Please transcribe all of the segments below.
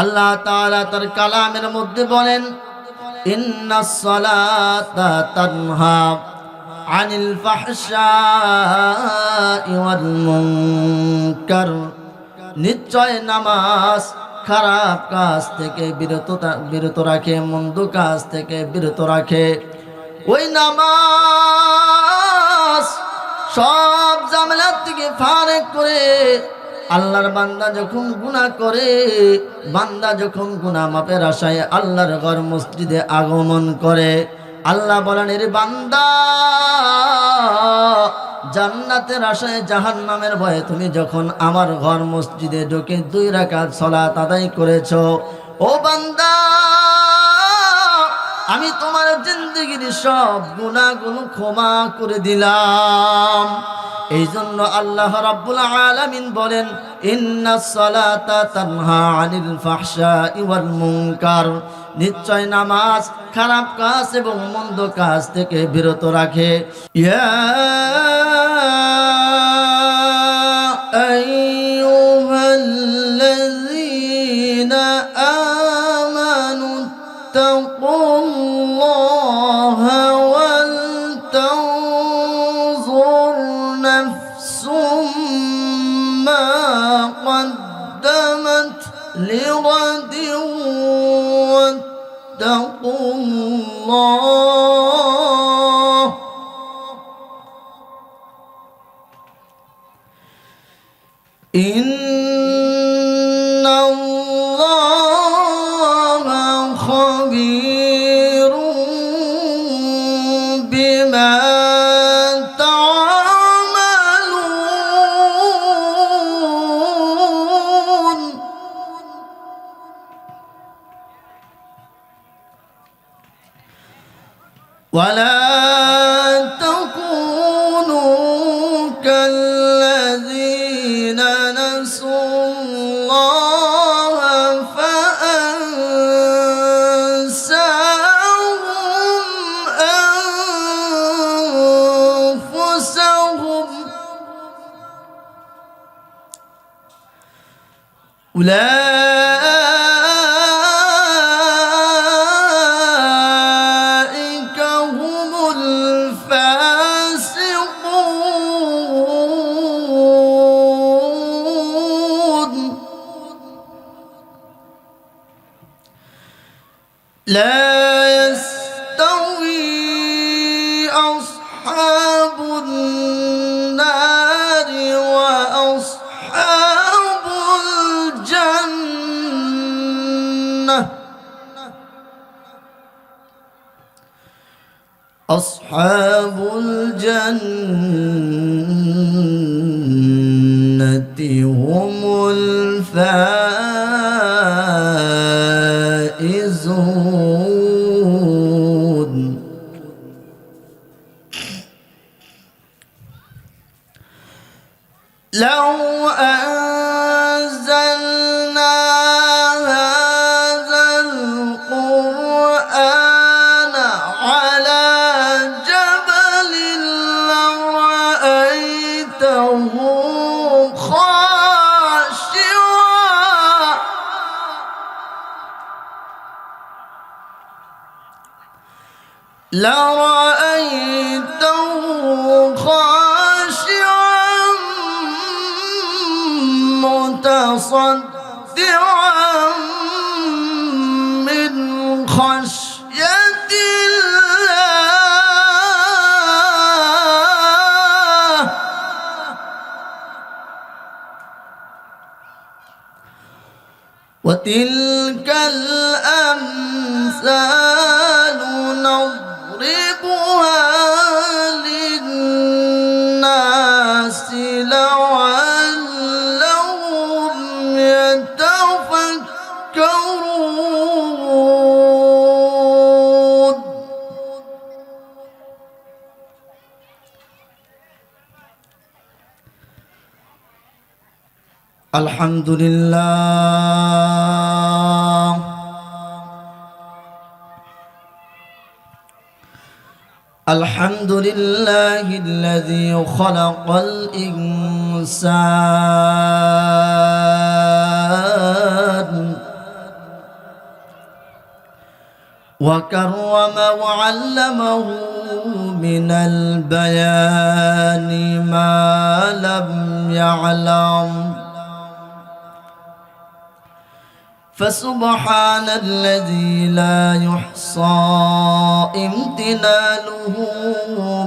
আল্লাহ তাআলা তার কালামের মধ্যে বলেন, ইন্নাস সালাতা তানহা আনিল ফাহশাই ওয়াল মুনকার, নিশ্চয় নামাজ খারাপ কাজ থেকে বিরত রাখে, মন্দ কাজ থেকে বিরত রাখে। ওই নামাজ সব ঝামেলা থেকে ফারেক করে। আল্লাহর বান্দা যখন গুনাহ করে, বান্দা যখন গুনাহ মাপের আশায় আল্লাহর ঘর মসজিদে আগমন করে, আল্লাহ বলেন, এর বান্দা, জান্নাতের আশায় জাহান্নামের ভয়ে তুমি যখন আমার ঘর মসজিদে ঢুকে 2 রাকাত সালাত আদায় করেছো, ও বান্দা, আমি তোমার জিন্দেগির সব গুনাহগুলো ক্ষমা করে দিলাম। এই জন্য আল্লাহ রাব্বুল আলামিন বলেন, ইন্নাস সালাতা তানহা আনিল ফাহশাই ওয়াল মুনকার, নিশ্চয় নামাজ খারাপ কাজ এবং মন্দ কাজ থেকে বিরত রাখে। ইয়া আইয়ুহাল্লাযীনা আমানু তাকুল্লাহা ওয়াল তানজুর নাফসুম মা قدمت لغد واتقوا الله إن الله خبير بما ولا تكونوا كالذين نسوا الله فأنساهم أنفسهم لا يستوي أصحاب النار وأصحاب الجنة أصحاب الجنة هم الفائزون لو أنزلنا هذا القرآن على جبل لرأيته خاشعا متصدعا من خشية الله وتلك الأمثال نضربها للناس لعلهم يتفكرون الحمد لله الحمد لله الذي خلق الإنسان وكرم وعلمه من البيان ما لم يعلم فسبحان الذي لا يحصى امتنانه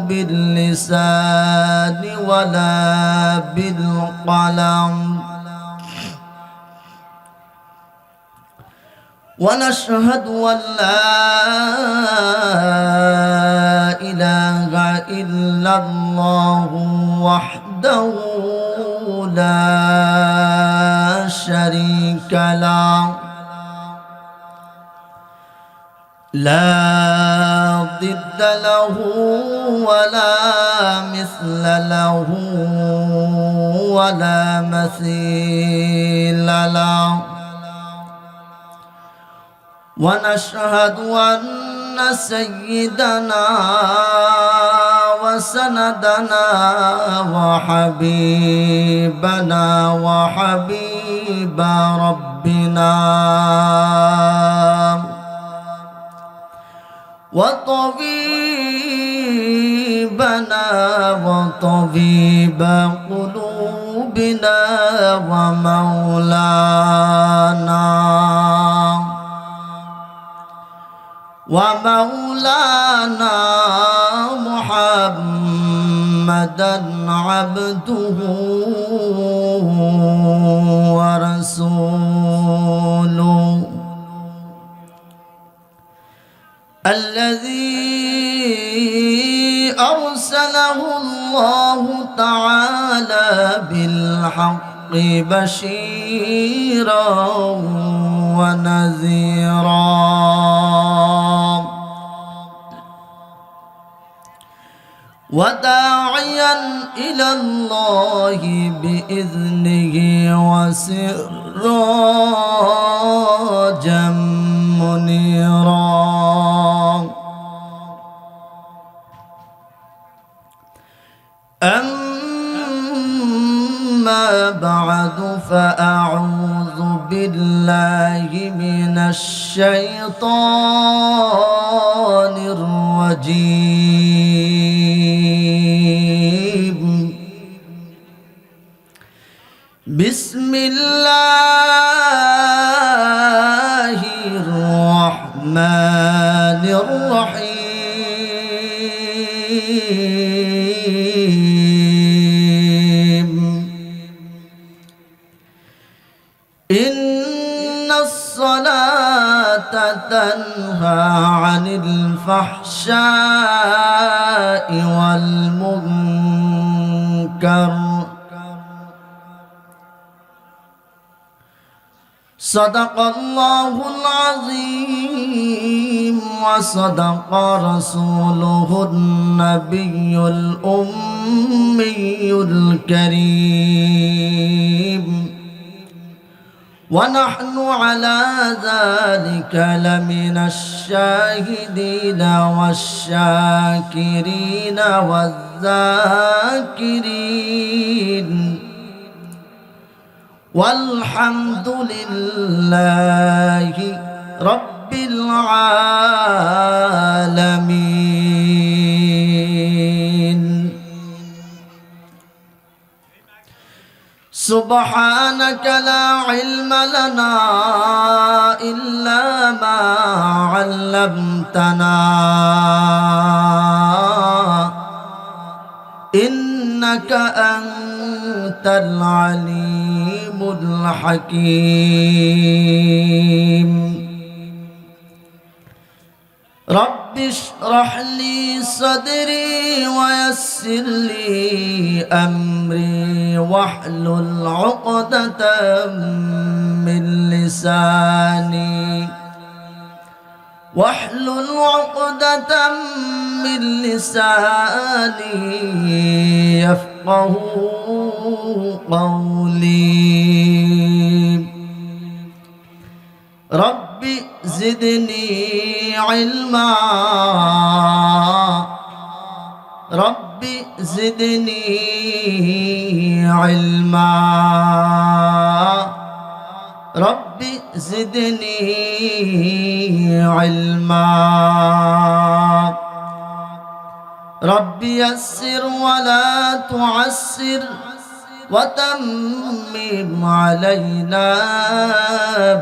باللسان ولا بالقلم ونشهد أن لا إله إلا الله وحده لا شريك له لا ضد له ولا مثل له ولا مثيل له ونشهد أن سيدنا وسندنا وحبيبنا وحبيب ربنا وطبيبنا وطبيب قلوبنا ومولانا محمدا عبده ورسوله الذي أرسله الله تعالى بالحق بشيرا ونذيرا وداعيا إلى الله بإذنه وسراجا منيرا أما بعد فأعوذ بالله من الشيطان الرجيم بسم الله الرحمن الرحيم إن الصلاة تنهى عن الفحشاء والمنكر صدق الله العظيم وصدق رسوله النبي الأمي الكريم ونحن على ذلك لمن الشاهدين والشاكرين والذاكرين والحمد لله رب العالمين سبحانك لا علم لنا إلا ما علمتنا إنك أنت العليم الحكيم رب اشرح لي صدري ويسر لي أمري واحلل عقدة من لساني يفقه قولي رب زدني علما رب زدني علما رب রব্বি জিদনি ইলমা রব্বি ইয়াসসির ওয়া লা তুআসসির وتمم علينا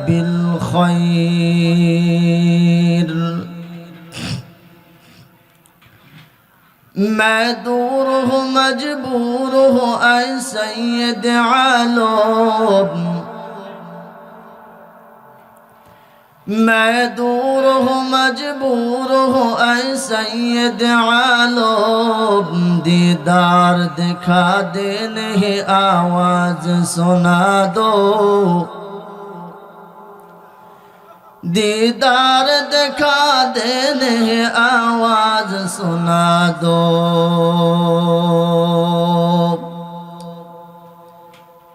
بالخير मैं दूर हूँ मजबूर हूँ ऐ सैयद आलम मैं दूर हूँ मजबूर हूँ ऐ सैयद आलम दीदार दिखा दे नहीं आवाज सुना दो दीदार दिखा दे नहीं आवाज सुना दो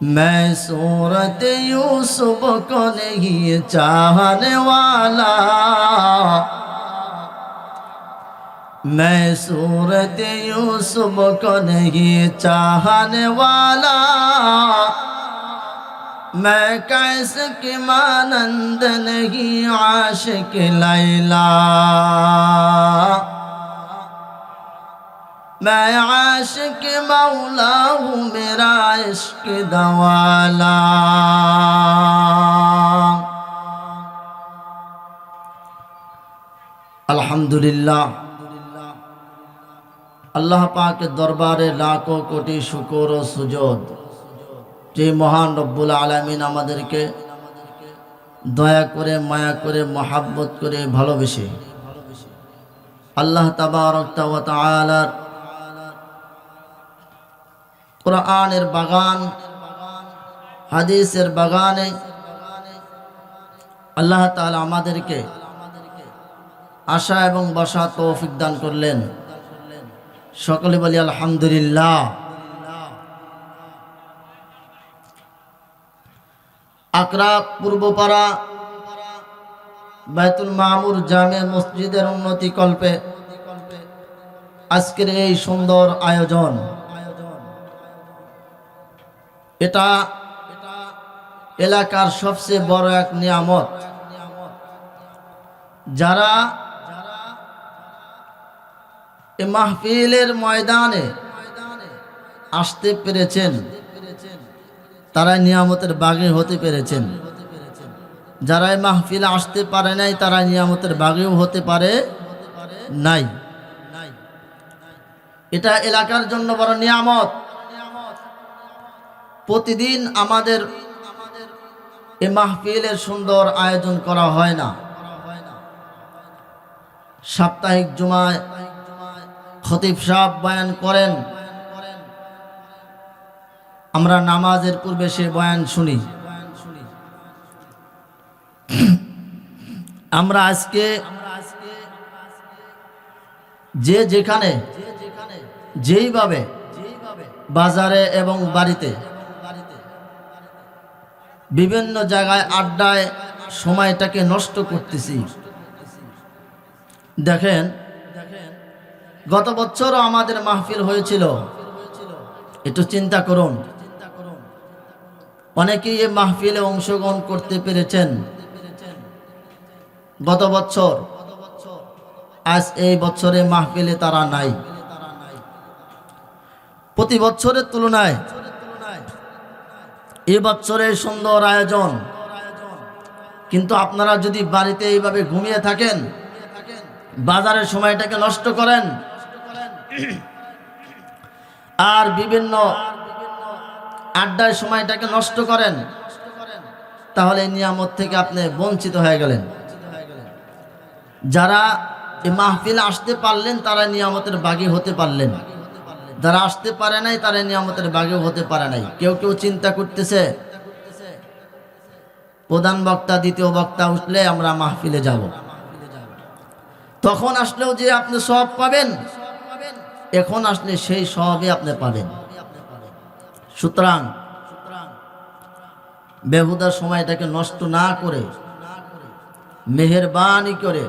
मैं सूरत यूसुफ को नहीं चाहने वाला मैं सूरत यूसुफ को नहीं चाहने वाला मैं कैसे की मानंद नहीं आशिक लैला मैं आशिक मौला हूँ मेरा इश्क दवाला अल्हम्दुलिल्लाह अल्लाह पाक के दरबारे लाखों कोटि शुक्र और सुजूद যে মহান রব্বুল আলামিন আমাদেরকে দয়া করে মায়া করে মহব্বত করে ভালোবেসে আল্লাহ তাবারক ওয়া তাআলার কোরআনের বাগান হাদিসের বাগানে আল্লাহ তাআলা আমাদেরকে আশা এবং বসা তৌফিক দান করলেন সকলে বলি আলহামদুলিল্লাহ আকরা পূর্বপাড়া বাইতুল মামুর জামে মসজিদের উন্নতি কল্পে আজকের এই সুন্দর আয়োজন এটা এলাকার সবচেয়ে বড় এক নিয়ামত যারা এই মাহফিলের ময়দানে আসতে পেরেছেন তারা নিয়ামতের বাগী হতে পেরেছেন যারা এই মাহফিলে আসতে পারে নাই তারা নিয়ামতের বাগীও হতে পারে নাই এটা এলাকার জন্য বড় নিয়ামত প্রতিদিন আমাদের এই মাহফিলের সুন্দর আয়োজন করা হয় না সাপ্তাহিক জুমায় খতিব সাহেব বয়ান করেন আমরা নামাজের পূর্বে সে বয়ান শুনি আমরা আজকে যে যেখানে যেইভাবে বাজারে এবং বাড়িতে বিভিন্ন জায়গায় আড্ডায় সময়টাকে নষ্ট করতেছি দেখেন গত বছরও আমাদের মাহফিল হয়েছিল একটু চিন্তা করুন অনেকেই এই মাহফিলে অংশগ্রহণ করতে পেরেছেন গত বছর আজ এই বছরে মাহফিলে তারা নাই প্রতি বছরের তুলনায় এই বছরের সুন্দর আয়োজন কিন্তু আপনারা যদি বাড়িতে এইভাবে ঘুমিয়ে থাকেন বাজারের সময়টাকে নষ্ট করেন আর বিভিন্ন আড্ডায় সময়টাকে নষ্ট করেন তাহলে এই নিয়ামত থেকে আপনি বঞ্চিত হয়ে গেলেন যারা এই মাহফিলে আসতে পারলেন তারা নিয়ামতের বাগী হতে পারলেন যারা আসতে পারে নাই তারা নিয়ামতের বাগীও হতে পারে নাই কেউ কেউ চিন্তা করতেছে প্রধান বক্তা দ্বিতীয় বক্তা উঠলে আমরা মাহফিলে যাব তখন আসলেও যে আপনি সওয়াব পাবেন এখন আসলে সেই সওয়াবই আপনি পাবেন সুতরাং বেহুদা সময়টাকে নষ্ট না করে মেহেরবানি করে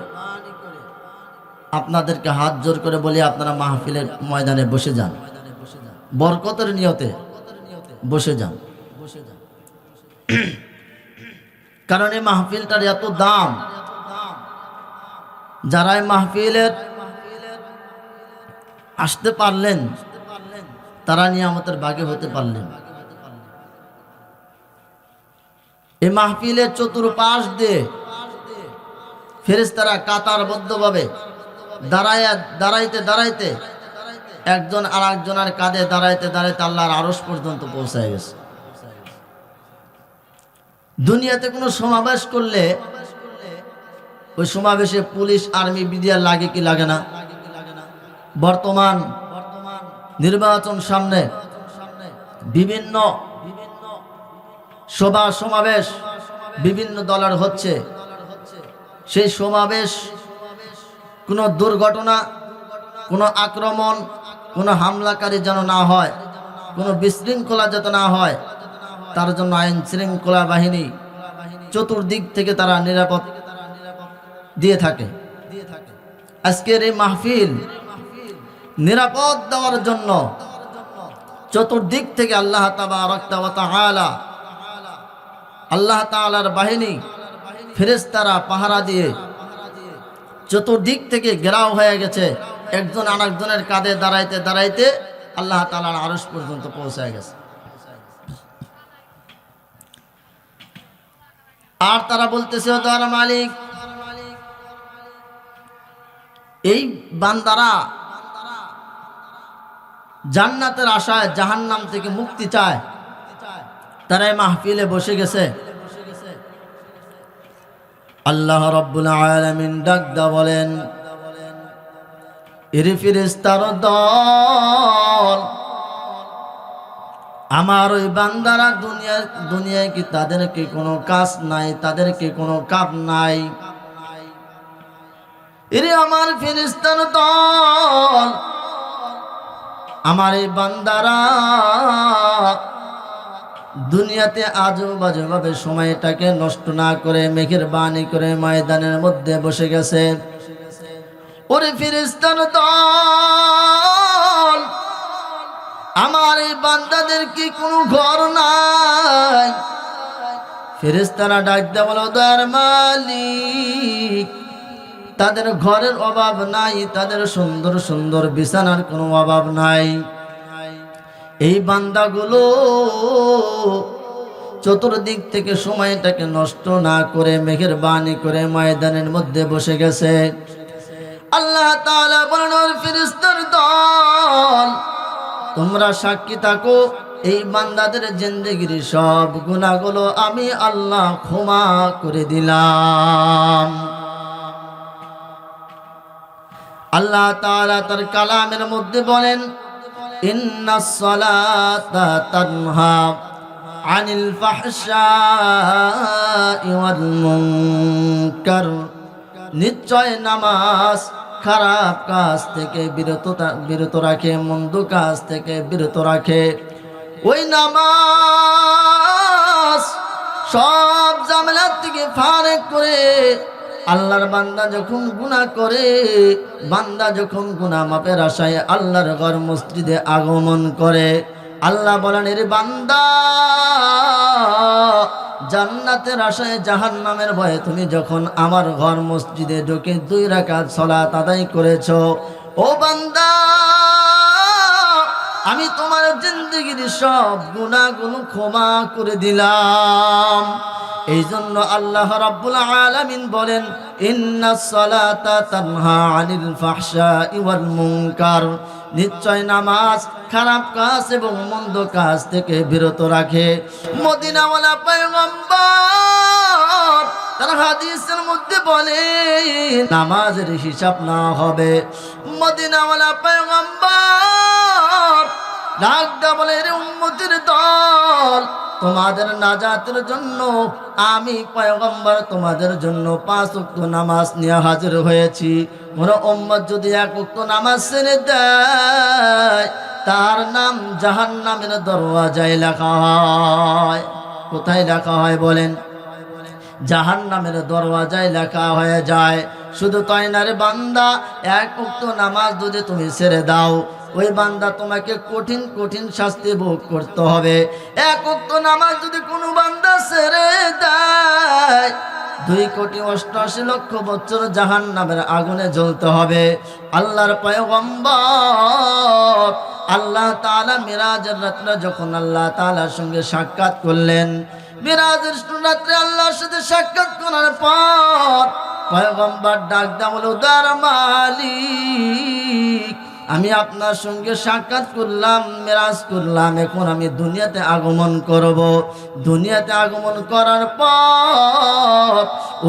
আপনাদেরকে হাত জোর করে বলি আপনারা মাহফিলের ময়দানে বসে যান বরকতের নিয়তে বসে যান কারণ এই মাহফিলটার এত দাম, যারা এই মাহফিলের আসতে পারলেন তারা নিয়ামতের ভাগী হতে পারলেন। এই মাহফিলের চতুর্পাশ দিয়ে ফেরেশতারা কাতারবদ্ধভাবে দাঁড়াইতে দাঁড়াইতে একজন আর একজনের কাঁধে দাঁড়াইতে দাঁড়াইতে আল্লাহর আরশ পর্যন্ত পৌঁছায় গেছে। দুনিয়াতে কোনো সমাবেশ করলে ওই সমাবেশে পুলিশ আর্মি বিডিআর লাগে কি লাগে না? বর্তমান নির্বাচন সামনে বিভিন্ন সভা সমাবেশ বিভিন্ন দলের হচ্ছে। সেই সমাবেশ কোনো দুর্ঘটনা, কোনো আক্রমণ, কোনো হামলাকারী যেন না হয়, কোনো বিশৃঙ্খলা যাতে না হয়, তার জন্য আইন শৃঙ্খলা বাহিনী চতুর্দিক থেকে তারা নিরাপদ দিয়ে থাকে। আজকের এই মাহফিল নিরাপদ দেওয়ার জন্য চতুর্দিক থেকে আল্লাহ তাবারাক ওয়া তাআলা, আল্লাহ তাআলার বাহিনী ফেরেশতারা পাহারা দিয়ে চতুর্দিক থেকে ঘেরাও হয়ে গেছে। একজন আরেকজনের কাঁধে দাঁড়াইতে দাঁড়াইতে আল্লাহ তাআলার আরশ পর্যন্ত পৌঁছায় গেছে। আর তারা বলতেছে, ও দয়ার মালিক, এই বান্দারা জান্নাতের আশায় জাহান্নাম থেকে মুক্তি চায়, তারা এই মাহফিলে বসে গেছে। আল্লাহ রাব্বুল আলামিন ডাকদা বলেন, এরে ফেরেশতার দল, আমার ওই বান্দারা দুনিয়ায় কি তাদেরকে কোনো কাজ নাই, তাদেরকে কোনো কাজ নাই? এরে আমার ফেরেশতার দল, আমার এই বান্দারা দুনিয়াতে আজও বাজেভাবে সময়টাকে নষ্ট না করে মেহেরবানি করে ময়দানের মধ্যে বসে গেছে। ওরে ফেরেশতার দল, আমার এই বান্দাদের কি কোনো ঘর নাই? ফেরেশতারা ডাক দেয়া বলো, দয়ার মালিক, তাদের ঘরের অভাব নাই, তাদের সুন্দর সুন্দর বিছানার কোনো অভাব নাই। এই বান্দাগুলো চতুর্দিক থেকে সময়টাকে নষ্ট না করে মেহেরবানি করে ময়দানের মধ্যে বসে গেছে। আল্লাহ তাআলা বলেন, ফেরেশতার দল, তোমরা সাক্ষী থাকো, এই বান্দাদের জিন্দেগির সব গুনাহগুলো আমি আল্লাহ ক্ষমা করে দিলাম। আল্লাহ তাআলা তার কালামের মধ্যে বলেন, ইন্নাস সালাতা তানহা আনিল ফাহশাই ওয়াল মুনকার, নিশ্চয় নামাজ খারাপ কাজ থেকে বিরত রাখে, মন্দ কাজ থেকে বিরত রাখে। ওই নামাজ সব ঝামেলা থেকে ফারেক করে আল্লাহর বান্দা যখন গুনাহ করে, বান্দা যখন গুনাহ মাপের আশায় আল্লাহর ঘর মসজিদে আগমন করে, আল্লাহ বলেন, এর বান্দা, জান্নাতের আশায় জাহান্নামের ভয়ে তুমি যখন আমার ঘর মসজিদে ঢুকে 2 রাকাত সালাত আদায় করেছো, ও বান্দা, আমি তোমার জিন্দেগির সব গুনাহগুলো ক্ষমা করে দিলাম। এই জন্য আল্লাহ রাব্বুল আলামিন বলেন, ইন্নাস সালাতা তানহা আনিল ফাহশাই ওয়াল মুনকার, নিশ্চয় নামাজ খারাপ কাজ এবং মন্দ কাজ থেকে বিরত রাখে। মদিনাওয়ালা পয়গম্বর তার হাদিসের মধ্যে বলে, নামাজের হিসাব না হবে। মদিনাওয়ালা পয়গম্বর ডাকদা বলে, রে উম্মতের দল, তোমাদের নাজাতের জন্য আমি পয়গম্বর তোমাদের জন্য 5 ওয়াক্ত নামাজ নিয়ে হাজির হয়েছি। কোন উম্মত যদি 1 ওয়াক্ত নামাজ ছেড়ে দেয়, তার নাম জাহান্নামের দরওয়াজায় লেখা হয়। কোথায় লেখা হয় বলেন? জাহান্নামের দরওয়াজায় লেখা হয়ে যায়। শুধু তাই না রে বান্দা, এক ওয়াক্ত নামাজ যদি তুমি ছেড়ে দাও, ওই বান্দা তোমাকে কঠিন কঠিন শাস্তি ভোগ করতে হবে। এক ওয়াক্ত নামাজ যদি কোনো বান্দা ছেড়ে দেয়, 2,88,00,000 বছর জাহান্নামের আগুনে জ্বলতে হবে। আল্লাহর পয়গম্বর আল্লাহ তাআলা মিরাজের রাত্রে যখন আল্লাহ তাআলার সঙ্গে সাক্ষাৎ করলেন, মিরাজের রাত্রে আল্লাহর সাথে সাক্ষাৎ করার পর পয়গম্বর ডাক দেয়া বলে, উদার মালিক, আমি আপনার সঙ্গে সাক্ষাৎ করলাম, মিরাজ করলাম, এখন আমি দুনিয়াতে আগমন করব। দুনিয়াতে আগমন করার পর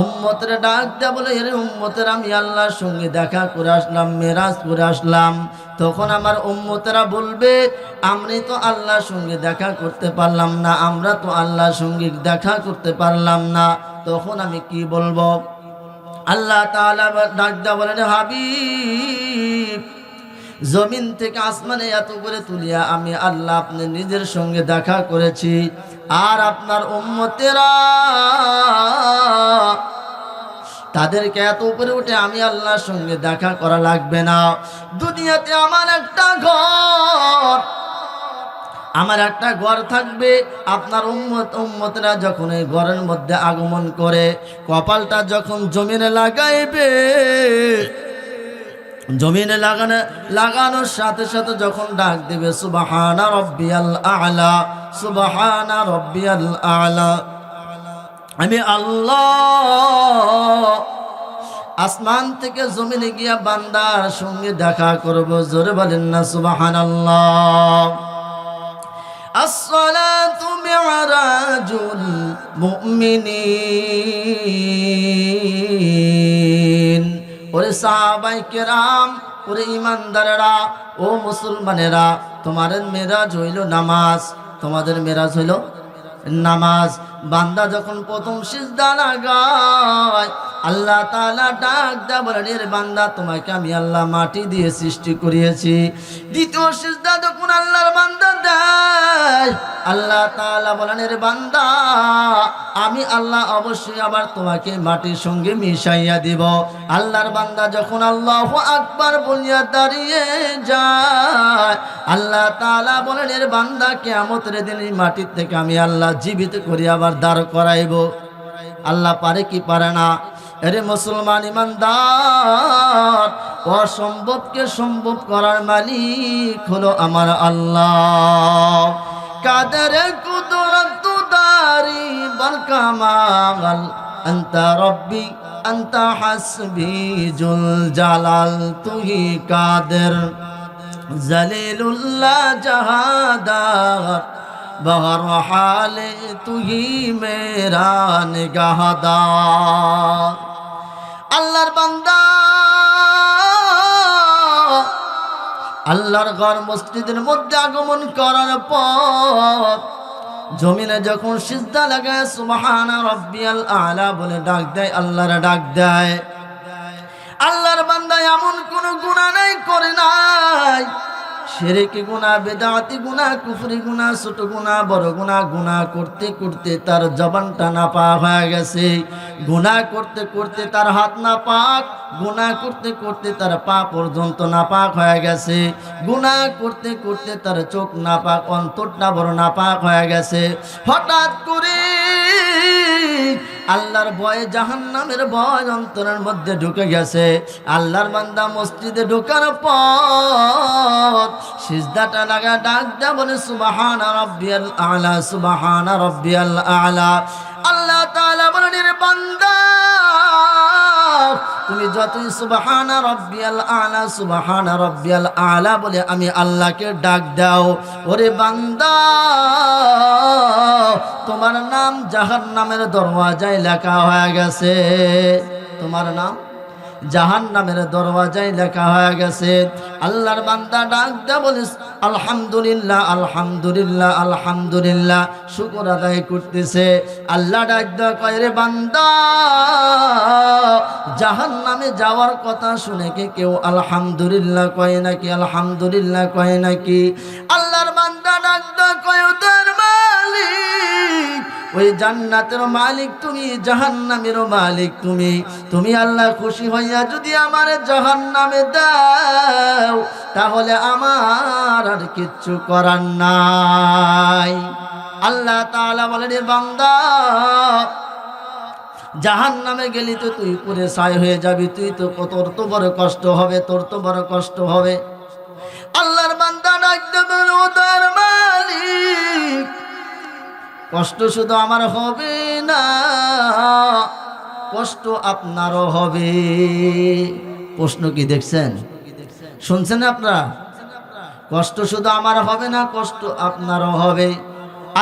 উম্মতের ডাক দেয়া বলে, এর উম্মতের আমি আল্লাহর সঙ্গে দেখা করে আসলাম, মিরাজ করে আসলাম। তখন আমার উম্মতেরা বলবে, আমি তো আল্লাহর সঙ্গে দেখা করতে পারলাম না, আমরা তো আল্লাহর সঙ্গে দেখা করতে পারলাম না। তখন আমি কি বলবো? আল্লাহ তাআলা ডাক দেয়া বলেন, হাবিব, জমিন থেকে আসমানে এত করে তুলিয়া আমি আল্লাহ আপনি নিজের সঙ্গে দেখা করেছি, আর আপনার উম্মতেরা তাদেরকে এত উপরে উঠে আমি আল্লাহর সঙ্গে দেখা করা লাগবে না। দুনিয়াতে আমার একটা ঘর থাকবে, আপনার উম্মতরা যখন এই ঘরের মধ্যে আগমন করে কপালটা যখন জমিনে লাগাইবে, জমিনে লাগানোর সাথে সাথে যখন ডাক দিবে, সুবহানা রাব্বিয়াল আ'লা, সুবহানা রাব্বিয়াল আ'লা, আমি আল্লাহ আসমান থেকে জমিনে গিয়া বান্দার সঙ্গে দেখা করব। জোরে বলেন না সুবহানাল্লাহ। আসসালাতু মি'রাজুল মুমিনিন। ওরে সাহাবায়ে কেরাম, ওরে ইমানদারেরা, ও মুসলমানেরা, তোমাদের মেরাজ হইল নামাজ, তোমাদের মেরাজ হইল নামাজ। বান্দা যখন প্রথম সিজদা লাগায়, আল্লাহ তাআলা ডাক দেয়া বলেন, এর বান্দা তোমাকে আমি আল্লাহ মাটি দিয়ে সৃষ্টি করিয়েছি। দ্বিতীয় সিজদা যখন আল্লাহর বান্দা দেয়, আল্লাহ তাআলা বলেন, এর বান্দা আমি আল্লাহ অবশ্যই আবার তোমাকে মাটির সঙ্গে মিশাইয়া দিব। আল্লাহর বান্দা যখন আল্লাহু আকবার বলিয়া দাঁড়িয়ে যায়, আল্লাহ তাআলা বলেন, এর বান্দা কিয়ামতের দিন এই মাটির থেকে আমি আল্লাহ জীবিত করে আবার দাঁড় করাইব। আল্লাহ পারে কি পারে না? এরে মুসলমান ইমানদার, অসম্ভবকে সম্ভব করার মালিক হলো আমার আল্লাহ। কাদের কুদরত দারি বল কামাল, আনতা রব্বি আনতা হাসবি জুল জালাল, তুহি কাদের জলিলুল্লাহ জাহাদার, বহর হালে তুহি মেরা নিগাহদার। আল্লাহর বান্দা আল্লাহর ঘর মসজিদের মধ্যে আগমন করার পর জমিনে যখন সিজদা লাগায় সুবহানা রাব্বিয়াল আ'লা বলে ডাক দেয়, আল্লাহর ডাক দেয়। আল্লাহর বান্দা এমন কোন গুনাহ নাই করে নাই, শিরকি গুনাহ, বিদআতি গুনাহ, কুফরি গুনাহ, ছোট গুনাহ, বড় গুনাহ, গুনাহ করতে করতে তার জবানটা নাপাক হয়ে গেছে, গুনাহ করতে করতে তার হাত নাপাক, গুনাহ করতে করতে তার পা পর্যন্ত নাপাক হয়ে গেছে, গুনাহ করতে করতে তার চোখ নাপাক, অন্তরটা বড় নাপাক হয়ে গেছে। হঠাৎ করে আল্লাহর ভয়ে জাহান্নামের ভয় অন্তরের মধ্যে ঢুকে গেছে। আল্লাহর বান্দা মসজিদে ঢোকার পর সিজদাটা লাগা ডাক দেয়া বলে, সুবহানা রাব্বিয়াল আ'লা, সুবহানা রাব্বিয়াল আ'লা। আল্লাহ তাআলা বলেন, রে বান্দা, তুমি যতই সুবহানা রাব্বিয়াল আ'লা, সুবহানা রাব্বিয়াল আ'লা বলে আমি আল্লাহকে ডাক দাও, ওরে বান্দা, তোমার নাম জাহান্নামের দরওয়াজায় লেখা হয়ে গেছে। তোমার নাম জাহান্নামের দরওয়াজায় লেখা হয়ে গেছে। আল্লাহর বান্দা ডাক দেয়া বলে, আলহামদুলিল্লাহ, আলহামদুলিল্লাহ, আলহামদুলিল্লাহ, শুকর আদায় করতেছে। আল্লাহ ডাক দেয়া কয়, রে বান্দা, জাহান্নামে যাওয়ার কথা শুনে কি কেউ আলহামদুলিল্লাহ কয় নাকি? আলহামদুলিল্লাহ কয় নাকি? আল্লাহর বান্দা ডাক দেয়া কয়, ওদের মালিক, ওই জান্নাতের মালিক তুমি, জাহান্নামেরও মালিক তুমি। তুমি আল্লাহ খুশি হইয়া যদি আমার জাহান্নামে দাও, তাহলে আমার আর কিচ্ছু করার নাই। আল্লাহ তাআলা বলেন, এ বান্দা, জাহান্নামে গেলি তো তুই পুরে ছাই হয়ে যাবি, তুই তো তোর তো বড় কষ্ট হবে, তোর তো বড় কষ্ট হবে। আল্লাহর বান্দা ডাকতে বলে, ও তার মালিক, কষ্ট শুধু আমার হবে না, কষ্ট আপনারও হবে। প্রশ্ন কি দেখছেন, শুনছেন আপনারা? কষ্ট শুধু আমার হবে না, কষ্ট আপনারও হবে।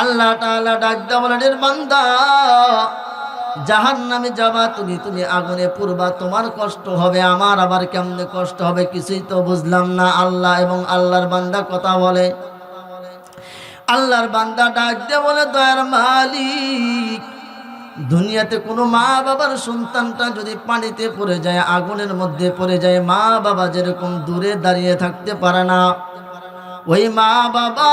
আল্লাহ তাআলা ডাক দিয়ে বলেন, এর বান্দা, জাহান্নামে যাবা তুমি, তুমি আগুনে পুড়বা, তোমার কষ্ট হবে, আমার আবার কেমনে কষ্ট হবে কিছুই তো বুঝলাম না। আল্লাহ এবং আল্লাহর বান্দা কথা বলে। আল্লাহর বান্দা ডাক দিয়ে বলে, দয়ার মালিক, দুনিয়াতে কোনো মা বাবার সন্তানটা যদি পানিতে পড়ে যায়, আগুনের মধ্যে পড়ে যায়, মা বাবা যেরকম দূরে দাঁড়িয়ে থাকতে পারে না, ওই মা বাবা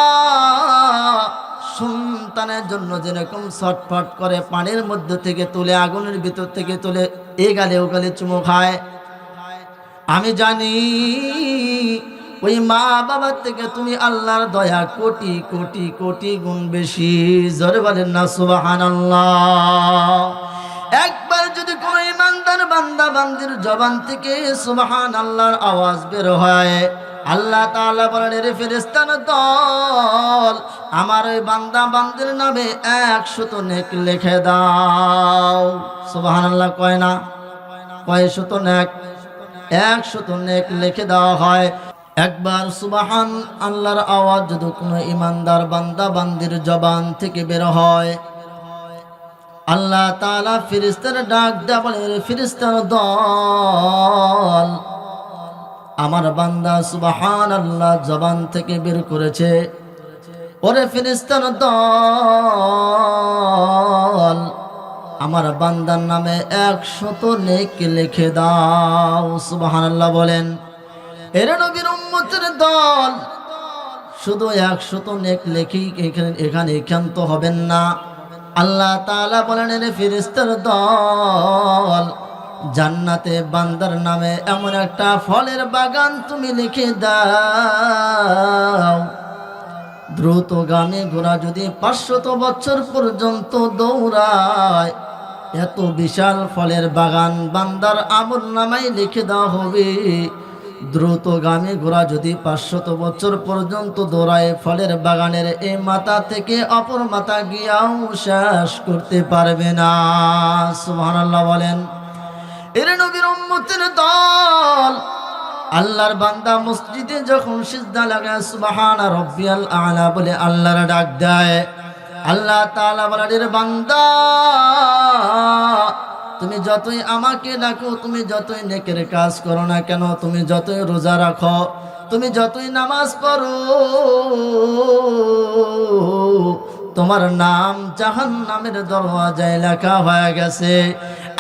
সন্তানের জন্য যেরকম ছটফট করে, পানির মধ্যে থেকে তুলে, আগুনের ভিতর থেকে তুলে এ গালে ও গালে চুমো খায়, আমি জানি ওই মা বাবার থেকে তুমি আল্লাহর দয়া কোটি কোটি কোটি গুণ বেশি। জোরে বলেন না সুবহানাল্লাহ। একবার যদি কোন ইমানদার বান্দা বান্দির জবান থেকে সুবহানাল্লাহর আওয়াজ বের হয়, আল্লাহ তাআলা বলেন, রে ফেরেশতার দল, আমার ওই বান্দা বান্দির নামে 100 নেক লিখে দাও। সুবহানাল্লাহ কয় না? কয় শত নেক? 100 নেক লিখে দেওয়া হয়। একবার সুবহান আল্লাহর আওয়াজ যদি কোনো ইমানদার বান্দা বান্দির জবান থেকে বের হয়, আল্লাহ তাআলা ফেরেশতার ডাক দেয়া বলে, রে ফেরেশতার দল, আমার বান্দা সুবহানাল্লাহ জবান থেকে বের করেছে, ওরে ফেরেশতার দল, আমার বান্দার নামে 100 নেক লিখে দাও। সুবহানাল্লাহ বলেন। এর নবীর উম্মতের দল, শুধু 100 নেক লেখি এখানে ক্ষান্ত হবেন না। আল্লাহ তাআলা বলেন, রে ফেরেশতার দল, জান্নাতে বান্দার নামে এমন একটা ফলের বাগান তুমি লিখে দাও, দ্রুতগামী ঘোড়া যদি 500 বছর পর্যন্ত দৌড়ায়, এত বিশাল ফলের বাগান বান্দার আমল নামায় লিখে দেওয়া হবে। দ্রুতগামী ঘোড়া যদি 500 বছর পর্যন্ত দৌড়ায়, ফলের বাগানের এই মাথা থেকে অপর মাথা গিয়াও শেষ করতে পারবে না। সুবহানাল্লাহ বলেন। এর নবীর উম্মতের দল, আল্লাহর বান্দা মসজিদে যখন সিজদা লাগায় সুবহানা রাব্বিয়াল আ'লা বলে আল্লাহর ডাক দেয়, আল্লাহ তাআলা বলেন, এর বান্দা, তুমি যতই আমাকে ডাকো, তুমি যতই নেকের কাজ করো না কেন, তুমি যতই রোজা রাখো, তুমি যতই নামাজ পড়ো, তোমার নাম জাহান্নামের দরওয়াজায় লেখা হয়ে গেছে।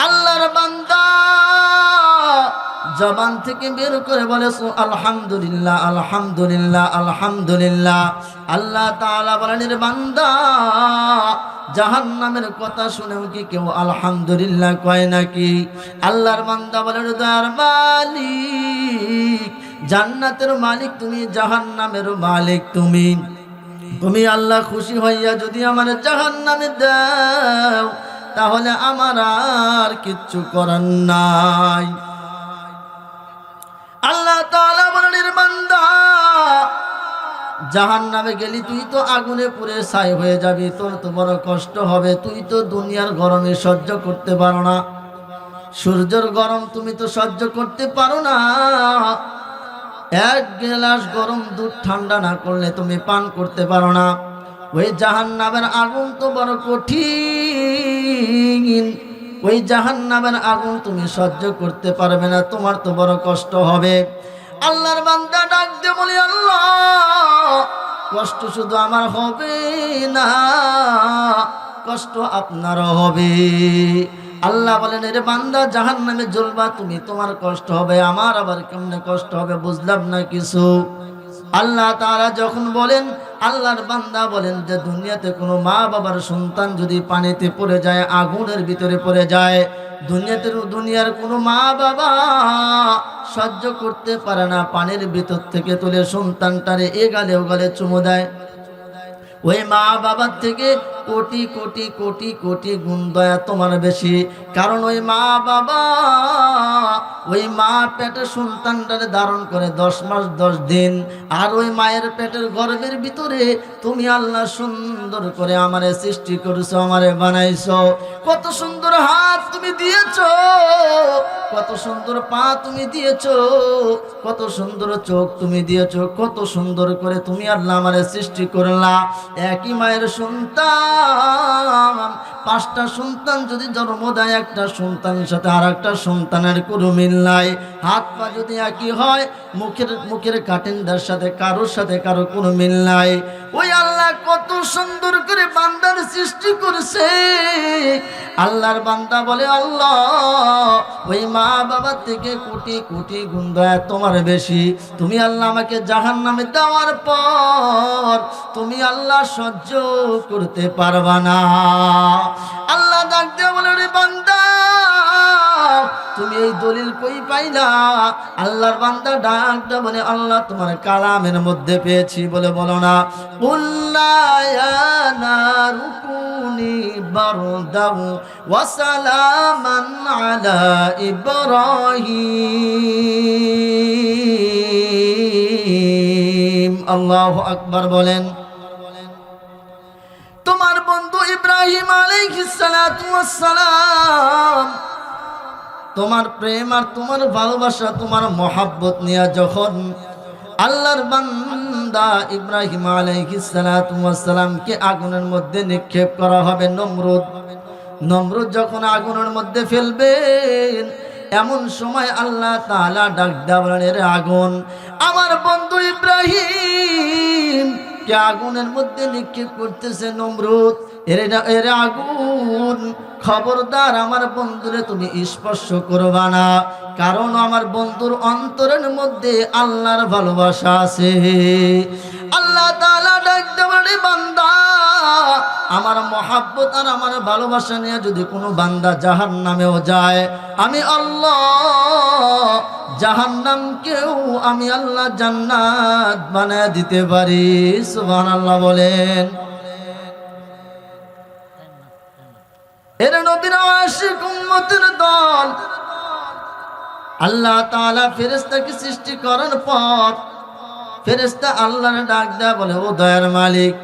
আল্লাহর বান্দা জবান থেকে বের করে বলে আলহামদুলিল্লাহ, আলহামদুলিল্লাহ, আলহামদুলিল্লাহ। আল্লাহ তাআলা বলেন, রে বান্দা, জাহান্নামের কথা শুনেও কি কেউ আলহামদুলিল্লাহ কয় নাকি? আল্লাহর বান্দা বলেন, দয়ার মালিক, জান্নাতের মালিক তুমি, জাহান্নামের মালিক তুমি। তুমি আল্লাহ খুশি হইয়া যদি আমার জাহান্নামে দাও, তাহলে আমার আর কিচ্ছু করার নাই। আল্লাহ তাআলা বলেন, রে বান্দা, জাহান্নামে গেলি তুই তো আগুনে পুড়ে ছাই হয়ে যাবি, তোর তো বড় কষ্ট হবে। তুই তো দুনিয়ার গরমে সহ্য করতে পারো না, সূর্যের গরম তুমি তো সহ্য করতে পারো না। 1 গ্লাস গরম দুধ ঠান্ডা না করলে তুমি পান করতে পারো না। ওই জাহান্নামের আগুন তো বড় কঠিন, ওই জাহান্নামের আগুন তুমি সহ্য করতে পারবে না, তোমার তো বড় কষ্ট হবে। আল্লাহর বান্দা ডাক দিয়ে বলি, আল্লাহ, কষ্ট শুধু আমার হবে না, কষ্ট আপনারও হবে। আল্লাহ বলেন, এর বান্দা, জাহান্নামে জ্বলবা তুমি, তোমার কষ্ট হবে, আমার আবার কেমনে কষ্ট হবে বুঝলাম না কিছু। আল্লাহ তাআলা যখন বলেন, আল্লাহর বান্দা বলেন যে দুনিয়াতে কোনো মা বাবার সন্তান যদি পানিতে পড়ে যায়, আগুনের ভিতরে পড়ে যায়, দুনিয়ার কোনো মা বাবা সহ্য করতে পারে না, পানির ভিতর থেকে তুলে সন্তানটারে এগালে ওগালে চুমু দেয়। ওই মা বাবার থেকে কোটি কোটি কোটি কোটি গুণ দয়া তোমার বেশি। কারণ ওই মা বাবা ওই মা পেটের সন্তানটারে ধারণ করে 10 মাস 10 দিন, আর ওই মায়ের পেটের গর্ভের ভিতরে তুমি আল্লাহ সুন্দর করে আমারে সৃষ্টি করেছো, আমারে বানাইছো। কত সুন্দর হাত তুমি দিয়েছো, কত সুন্দর পা তুমি দিয়েছো, কত সুন্দর চোখ তুমি দিয়েছো, কত সুন্দর করে তুমি আল্লাহ আমারে সৃষ্টি করলা। একই মায়ের সন্তান 5টা সন্তান যদি জন্ম দেয়, একটা সন্তানের সাথে আর একটা সন্তানের কোনো মিল নাই। হাত পা যদি একই হয়, মুখের কাটিংটার সাথে কারোর সাথে কারো কোনো মিল নাই। ওই আল্লাহ কত সুন্দর করে বান্দার সৃষ্টি করেছে। আল্লাহর বান্দা বলে, আল্লাহ ওই মা বাবা থেকে কোটি কোটি গুণ দয়া তোমার বেশি। তুমি আল্লাহ আমাকে জাহান্নামে দেওয়ার পর তুমি আল্লাহ সহ্য করতে পারবা না। আল্লাহ ডাক দিয়ে বলে, রে বান্দা তুমি এই দলিল কই পাইলা? আল্লাহর বান্দা ডাক দিয়ে বলে, আল্লাহ তোমার কালামের মধ্যে পেয়েছি। বলে বলো না, কুল্লা ইয়া নারু কুনি বারদাও ওয়া সালামান আলা ইব্রাহিম। আল্লাহু আকবার বলেন। তোমার বন্ধু ইব্রাহিম আলাইহিস সালাতু ওয়াস সালাম তোমার প্রেম আর তোমার ভালোবাসা, তোমার মহব্বত নিয়ে যখন আল্লাহর বান্দা ইব্রাহিম আলাইহিস সালাতু ওয়াস সালামকে আগুনের মধ্যে নিক্ষেপ করা হবে, নমরুদ যখন আগুনের মধ্যে ফেলবেন, এমন সময় আল্লাহ তাআলা ডাক দেবেন, রে আগুন, আমার বন্ধু ইব্রাহিম কে আগুনের মধ্যে নিক্ষেপ করতেছে নমরুদ। এর আগুন, খবরদার আমার বন্ধুরে তুমি স্পর্শ করবা না, কারণ আমার বন্ধুর অন্তরের মধ্যে আল্লাহর ভালোবাসা আছে। আল্লাহ তাআলা ডাক দেবেন, বান্দা আমার মহাব্বত আর আমার ভালোবাসা নিয়ে যদি কোনো বান্দা জাহান্নামেও যায়, আমি আল্লাহ জাহান্নামকেও আমি আল্লাহ জান্নাত বানায় দিতে পারি। সুবহানাল্লাহ বলেন। এর নবীর আশিক উম্মতের দল, আল্লাহ তাআলা ফেরেশতাকে সৃষ্টি করার পর ফেরেশতা আল্লাহর ডাক দেয়া বলে, ও দয়ার মালিক,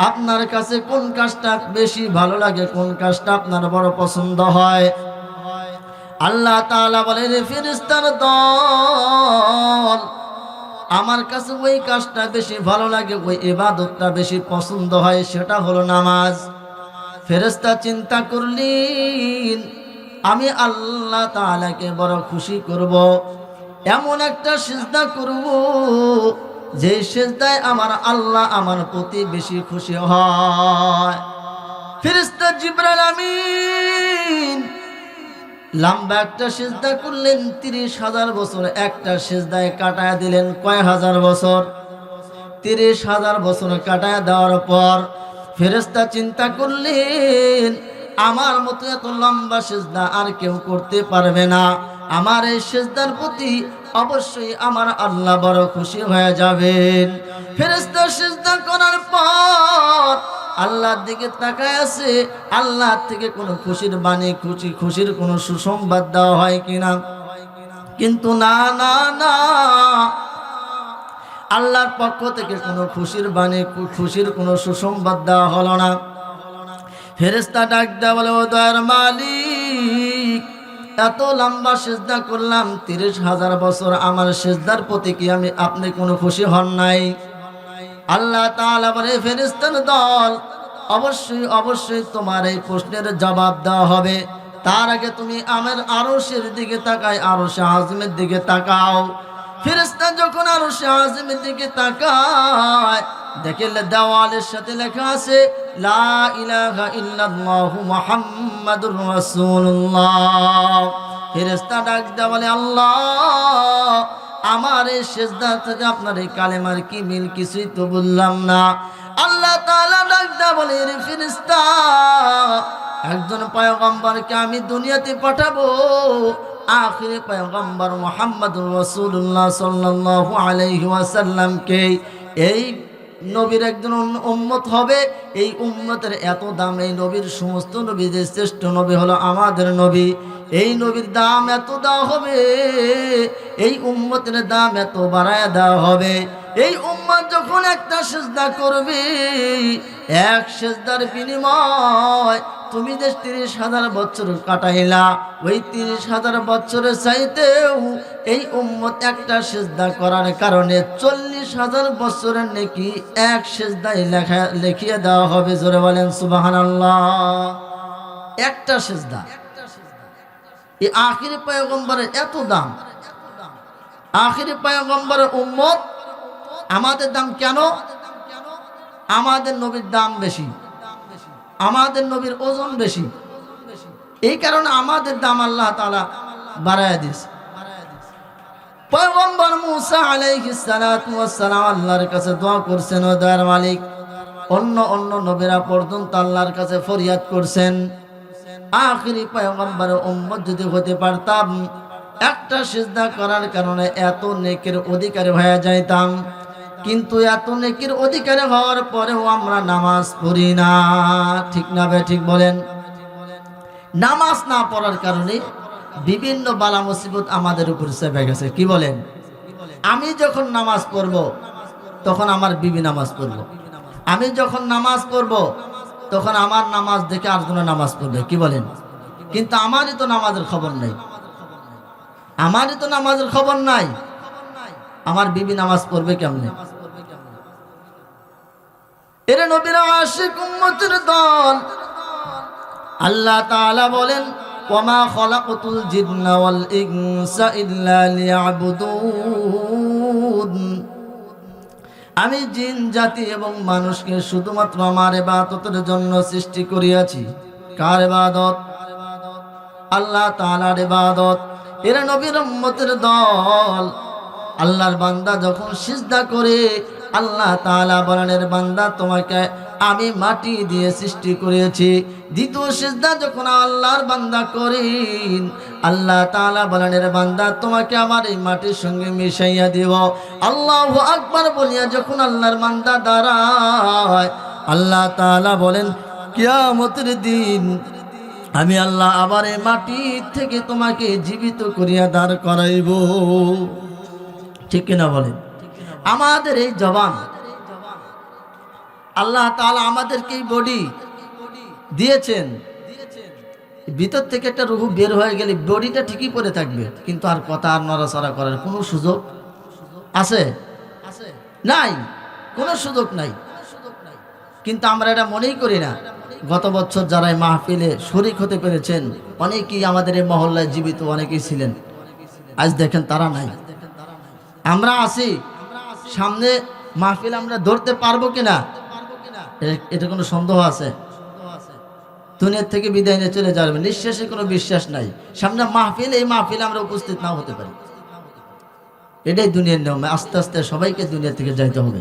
আপনার কাছে কোন কাজটা বেশি ভালো লাগে, কোন কাজটা আপনার বড় পছন্দ হয়? আল্লাহ তাআলা বলে, রে ফেরেশতার দল, আমার কাছে ওই কাজটা বেশি ভালো লাগে, ওই ইবাদতটা বেশি পছন্দ হয়, সেটা হলো নামাজ। ফেরেশতা চিন্তা করলেন, আমি আল্লাহ তাআলাকে বড় খুশি করব, এমন একটা সিজদা করব যে সিজদায় আমার আল্লাহ আমার প্রতি বেশি খুশি হয়। ফেরেশতা জিবরাইল আমিন লম্বা একটা সিজদা করলেন, 30,000 বছর একটা সিজদায় কাটায় দিলেন। কয় হাজার বছর? 30,000 বছর কাটায় দেওয়ার পর ফেরেশতা চিন্তা করলেন, আমার মতো এত লম্বা সিজদা আর কেউ করতে পারবে না, আমার এই সিজদার প্রতি অবশ্যই আমার আল্লাহ বড় খুশি হয়ে যাবেন। ফেরেশতা সিজদা করার পর আল্লাহর দিকে তাকায় আছে, আল্লাহ থেকে কোনো খুশির বাণী, খুশির কোনো সুসংবাদ দেওয়া হয় কিনা? কিন্তু না না না, আল্লাহর পক্ষ থেকে কোনো খুশির বাণী, খুশির কোনো সুসংবাদ দেওয়া হলো না। ফেরেশতা ডাক দেয়া বলে, ও দয়ার মালিক, এত লম্বা সিজদা করলাম 30,000 বছর, আমার সিজদার প্রতি কি আপনি কোনো খুশি হন নাই? আল্লাহ তাআলা বলে, ফেরেশতার দল, অবশ্যই অবশ্যই তোমার এই প্রশ্নের জবাব দেওয়া হবে। তার আগে তুমি আমার আরশের দিকে তাকাই, আরশে আযমের দিকে তাকাও। ফেরেশতা যখন আরশে আযমের দিকে তাকায়, দেখে দেওয়ালের সাথে লেখা আছে, লা ইলাহা ইল্লাল্লাহু মুহাম্মাদুর রাসূলুল্লাহ। ফেরেশতা ডাক দেয়া বলে, আল্লাহ, আমার এই সেজদা থেকে আপনার এই কালেমার কি মিল, কিছুই তো বললাম না। আল্লাহ তাআলা ডাকদা বলে, রে ফেরেশতা, একজন পয়গম্বরকে আমি দুনিয়াতে পাঠাবো, আখিরে পয়গম্বর মুহাম্মদুর রাসূলুল্লাহ সাল্লাল্লাহু আলাইহি ওয়াসাল্লামকে। এই নবীর একজন উম্মত হবে, এই উম্মতের এত দাম, এই নবীর সমস্ত নবীদের শ্রেষ্ঠ নবী হলো আমাদের নবী। এই নবীর দাম এত দেওয়া হবে, এই উম্মতের দাম এত বাড়ায় দেওয়া হবে। এই উম্মত যখন একটা সিজদা করবে, এক সিজদার বিনিময় তুমি যে 30,000 বছর কাটাইলা, ওই 30,000 বছরের চাইতেও এই উম্মত একটা সিজদা করার কারণে 40,000 বছরের নেকি এক সিজদায় লিখিয়ে দেওয়া হবে। জোরে বলেন সুবহানাল্লাহ। একটা সিজদা। এই আখিরি পয়গম্বরের এত দাম, আখিরি পয়গম্বরের উম্মত। আমাদের দাম কেন? আমাদের নবীর দাম বেশি, আমাদের নবীর ওজন বেশি, এই কারণে আমাদের দাম আল্লাহ তাআলা বাড়ায় দিয়েছে। পয়গম্বর মুসা আলাইহিস সালাতু ওয়াস সালাম আল্লাহর কাছে দোয়া করছেন, ও দয়ার মালিক। অন্য অন্য নবীরা পর্যন্ত আল্লাহর কাছে ফরিয়াদ করছেন, আখিরি পয়গম্বরের উম্মত যদি হতে পারতাম, একটা সিজদা করার কারণে এত নেকির অধিকারী হয়ে যাইতাম। কিন্তু এত নেকির অধিকারী হওয়ার পরেও আমরা নামাজ পড়ি না। ঠিক না বে ঠিক বলেন? নামাজ না পড়ার কারণে বিভিন্ন বালা মুসিবত আমাদের উপর চেপে গেছে। কি বলেন? আমি যখন নামাজ পড়ব তখন আমার বিবি নামাজ পড়ব, আমি যখন নামাজ পড়ব তখন আমার নামাজ দেখে আরেকজনের নামাজ পড়বে। কি বলেন? কিন্তু আমারই তো নামাজের খবর নাই, আমারই তো নামাজের খবর নাই, আমার বিবি নামাজ পড়বে কেমনে? এর নবীর আশিক উম্মতের দল, আল্লাহ তাআলা বলেন, ওয়ামা খালাকাতুল জিন্না ওয়াল ইনসা ইল্লা লিয়াবুদুন। আমি জিন জাতি এবং মানুষকে শুধুমাত্র আমার ইবাদতের জন্য সৃষ্টি করিয়াছি। কার ইবাদত? আল্লাহ তাআলার ইবাদত। এরা নবীর উম্মতের দল। আল্লাহর বান্দা যখন সিজদা করে, আল্লাহ তাআলা বলেন, বান্দা তোমাকে আমি মাটি দিয়ে সৃষ্টি করেছি। দ্বিতীয় সিজদা যখন আল্লাহর বান্দা করেন, আল্লাহ তাআলা বলেন, বান্দা তোমাকে আমার এই মাটির সঙ্গে মিশাইয়া দিব। আল্লাহু আকবার বলিয়া যখন আল্লাহর বান্দা দাঁড়ায়, আল্লাহ তাআলা বলেন, কিয়ামতের দিন আমি আল্লাহ আবার এই মাটি থেকে তোমাকে জীবিত করিয়া দাঁড় করাইব। ঠিক কিনা বলেন? আমাদের এই জবান, আল্লাহ তাআলা আমাদেরকে এই বডি দিয়েছেন, ভিতর থেকে একটা রূহ বের হয়ে গেলে বডিটা ঠিকই পড়ে থাকবে, কিন্তু আর কথা আর নড়াচড়া করার কোনো সুযোগ আছে? নাই, কোনো সুযোগ নাই। কিন্তু আমরা এটা মনেই করি না। গত বছর যারা এই মাহফিলে শরীক হতে পেরেছেন, অনেকেই আমাদের এই মহল্লায় জীবিত, অনেকেই ছিলেন, আজ দেখেন তারা নাই। আমরা আছি, সামনে মাহফিল আমরা ধরতে পারবো কিনা এটা কোনো সন্দেহ আছে? দুনিয়ার থেকে বিদায় নিয়ে চলে যাবে, নিঃশ্বাসে কোনো বিশ্বাস নাই। সামনে মাহফিল, এই মাহফিলে আমরা উপস্থিত নাও হতে পারি। এটাই দুনিয়ার নিয়ম। আস্তে আস্তে সবাইকে দুনিয়া থেকে যাইতে হবে।